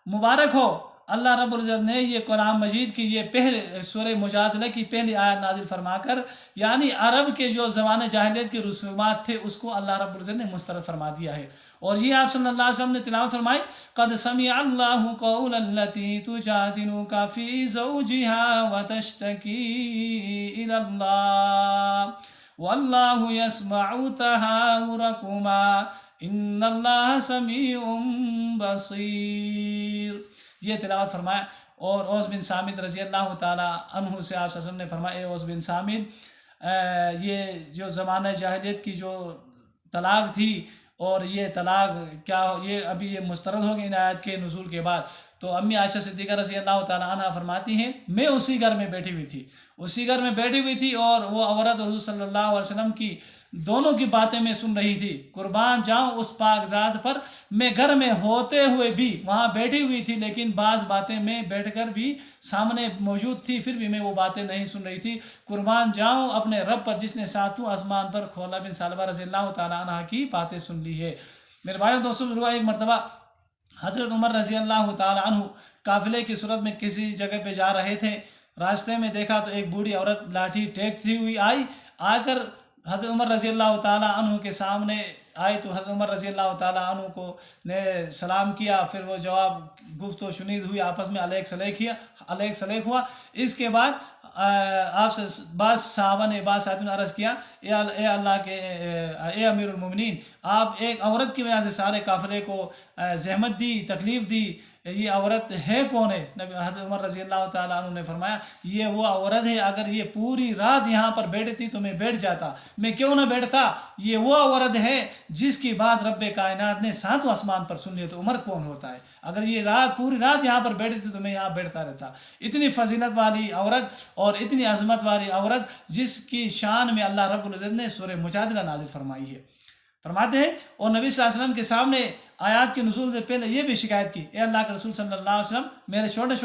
مبارک ہو اللہ رب العزت نے یہ قرآن مجید کی یہ پہلے سورہ مجادلہ کی پہلی آیت نازل فرما کر یعنی عرب کے جو زمانہ جاہلیت کے رسومات تھے اس کو اللہ رب العزت نے مسترد فرما دیا ہے۔ اور یہ آپ صلی اللہ علیہ وسلم نے تلاوت فرمائی، قد سمع اللہ قول التی تجادلک فی زوجها وتشتکی الی اللہ واللہ یسمع تحاورکما ان اللہ سمیع بصیر۔ یہ تلاوت فرمایا۔ اور اوس بن صامت رضی اللہ تعالی عنہ سے آپ صلی اللہ علیہ وسلم نے فرمایا، اے اوس بن صامت، یہ جو زمانہ جاہلیت کی جو طلاق تھی اور یہ طلاق کیا یہ ابھی یہ مسترد ہو گئی ان آیات کے نزول کے بعد۔ تو امی عائشہ صدیقہ رضی اللہ تعالیٰ عنہ فرماتی ہیں میں اسی گھر میں بیٹھی ہوئی تھی اور وہ عورت حضور صلی اللہ علیہ وسلم کی دونوں کی باتیں میں سن رہی تھی۔ قربان جاؤں اس پاک ذات پر، میں گھر میں ہوتے ہوئے بھی وہاں بیٹھی ہوئی تھی، لیکن بعض باتیں میں بیٹھ کر بھی سامنے موجود تھی، پھر بھی میں وہ باتیں نہیں سن رہی تھی۔ قربان جاؤں اپنے رب پر جس نے ساتوں آسمان پر خولہ بن ثعلبہ رضی اللہ تعالیٰ عنہ کی باتیں سن لی ہے۔ میرے بھائیوں دوستوں، ایک مرتبہ حضرت عمر رضی اللہ تعالیٰ عنہ قافلے کی صورت میں کسی جگہ پہ جا رہے تھے، راستے میں دیکھا تو ایک بوڑھی عورت لاٹھی ٹیکتی ہوئی آ کر حضرت عمر رضی اللہ تعالیٰ عنہ کے سامنے آئی تو حضرت عمر رضی اللہ تعالیٰ عنہ کو نے سلام کیا، پھر وہ جواب گفت و شنید ہوئی، آپس میں علیک سلیک ہوا۔ اس کے بعد آپ سے بعض صحابہ نے بعض ساتھیوں نے عرض کیا، اے اللہ کے اے امیر المومنین، آپ ایک عورت کی وجہ سے سارے قافلے کو زحمت دی، تکلیف دی، یہ عورت ہے کون ہے؟ حضرت عمر رضی اللہ تعالیٰ عنہ نے فرمایا یہ وہ عورت ہے، اگر یہ پوری رات یہاں پر بیٹھتی تو میں بیٹھ جاتا، میں کیوں نہ بیٹھتا، یہ وہ عورت ہے جس کی بات رب کائنات نے ساتوں آسمان پر سن لی، تو عمر کون ہوتا ہے؟ اگر یہ پوری رات یہاں پر بیٹھتی تو میں یہاں بیٹھتا رہتا۔ اتنی فضیلت والی عورت اور اتنی عظمت والی عورت جس کی شان میں اللہ رب العزت نے سورہ مجادلہ نازل فرمائی ہے۔ فرماتے ہیں اور نبی صلی اللہ علیہ وسلم کے سامنے آیات کے نزول سے پہلے یہ بھی شکایت کی، اے اللہ کے رسول صلی اللہ علیہ وسلم، میرے چھوٹے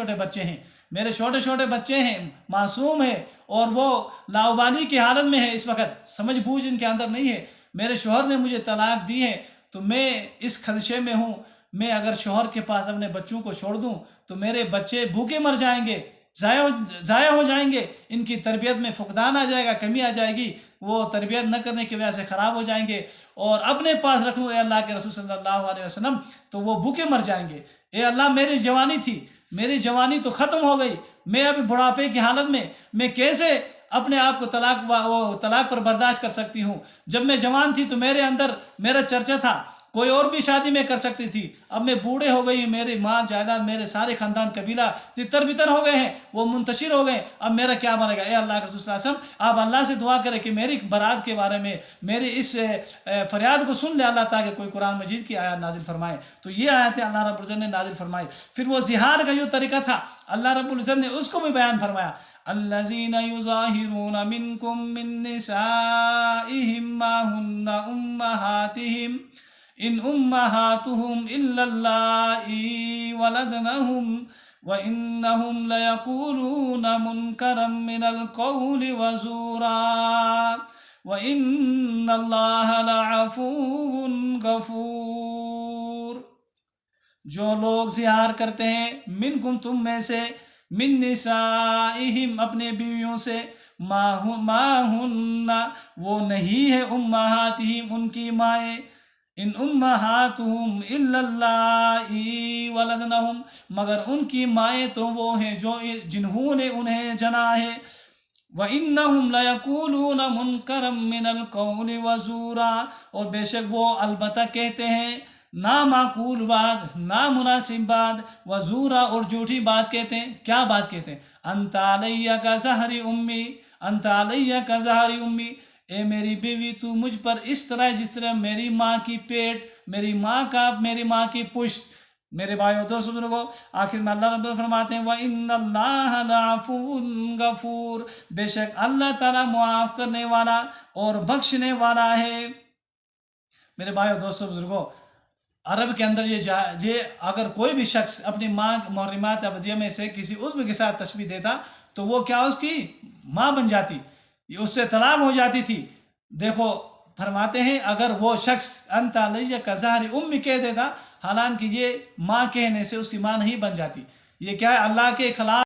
چھوٹے بچے ہیں، معصوم ہیں اور وہ لاابالی کی حالت میں ہے، اس وقت سمجھ بوجھ ان کے اندر نہیں ہے، میرے شوہر نے مجھے طلاق دی ہے تو میں اس خدشے میں ہوں، میں اگر شوہر کے پاس اپنے بچوں کو چھوڑ دوں تو میرے بچے بھوکے مر جائیں گے، ضائع ہو جائیں گے، ان کی تربیت میں فقدان آ جائے گا، کمی آ جائے گی، وہ تربیت نہ کرنے کی وجہ سے خراب ہو جائیں گے، اور اپنے پاس رکھوں اے اللہ کے رسول صلی اللہ علیہ وسلم تو وہ بھوکے مر جائیں گے۔ اے اللہ میری جوانی تھی، میری جوانی تو ختم ہو گئی، میں ابھی بڑھاپے کی حالت میں کیسے اپنے آپ کو طلاق پر برداشت کر سکتی ہوں؟ جب میں جوان تھی تو میرے اندر میرا چرچا تھا، کوئی اور بھی شادی میں کر سکتی تھی، اب میں بوڑھے ہو گئی، میری مال جائیداد میرے سارے خاندان قبیلہ تتر بتر ہو گئے ہیں، وہ منتشر ہو گئے، اب میرا کیا بنے گا؟ اے اللہ کے رسول صلی اللہ علیہ وسلم آپ اللہ سے دعا کریں کہ میری برات کے بارے میں میری اس فریاد کو سن لے اللہ، تاکہ کوئی قرآن مجید کی آیات نازل فرمائے۔ تو یہ آیتیں اللہ رب العزت نے نازل فرمائی۔ پھر وہ زہار کا جو طریقہ تھا اللہ رب العزت نے اس کو بھی بیان فرمایا، الذین یظاہرون منکم من نسائہم ما ہن امہاتہم ان امہاتہم الا اللائی ولدنہم وانہم لیقولون منکرا من القول وزورا وان اللہ لعفو غفور۔ جو لوگ زہار کرتے ہیں منکم تم میں سے، من نسائہم اپنے بیویوں سے، ما ہن وہ نہیں ہے، امہاتہم ان کی مائیں، ان امہاتہم الا اللائی ولدنہم مگر ان کی مائیں تو وہ ہیں جو جنہوں نے انہیں جنا ہے، وَإِنَّهُمْ لَيَقُولُونَ مُنْكَرًا مِنَ الْقَوْلِ وَزُورًا اور بے شک وہ البتہ کہتے ہیں نامعقول بات، نامناسب بات، وزورا اور جھوٹی بات کہتے ہیں۔ کیا بات کہتے ہیں؟ انت علیہ کا ظہر امی، انت علیہ کا ظہر امی، اے میری بیوی تو مجھ پر اس طرح جس طرح میری ماں کی پیٹ، میری ماں کی پشت۔ میرے بھائیو دوستو بزرگو، آخر میں اللہ رب فرماتے ہیں وَإِنَّ اللَّهَ لَعَفُوٌّ غَفُورٌ بے شک اللہ تعالیٰ معاف کرنے والا اور بخشنے والا ہے۔ میرے بھائیو دوستو بزرگو، عرب کے اندر یہ اگر کوئی بھی شخص اپنی ماں محرمات ابدیہ میں سے کسی عضو کے ساتھ تشبیہ دیتا تو وہ کیا اس کی ماں بن جاتی، یہ اس سے طلاق ہو جاتی تھی۔ دیکھو فرماتے ہیں اگر وہ شخص انت علیہ کا ظاہر امی کہہ دیتا، حالانکہ یہ ماں کہنے سے اس کی ماں نہیں بن جاتی. یہ کیا ہے؟ اللہ کے خلاف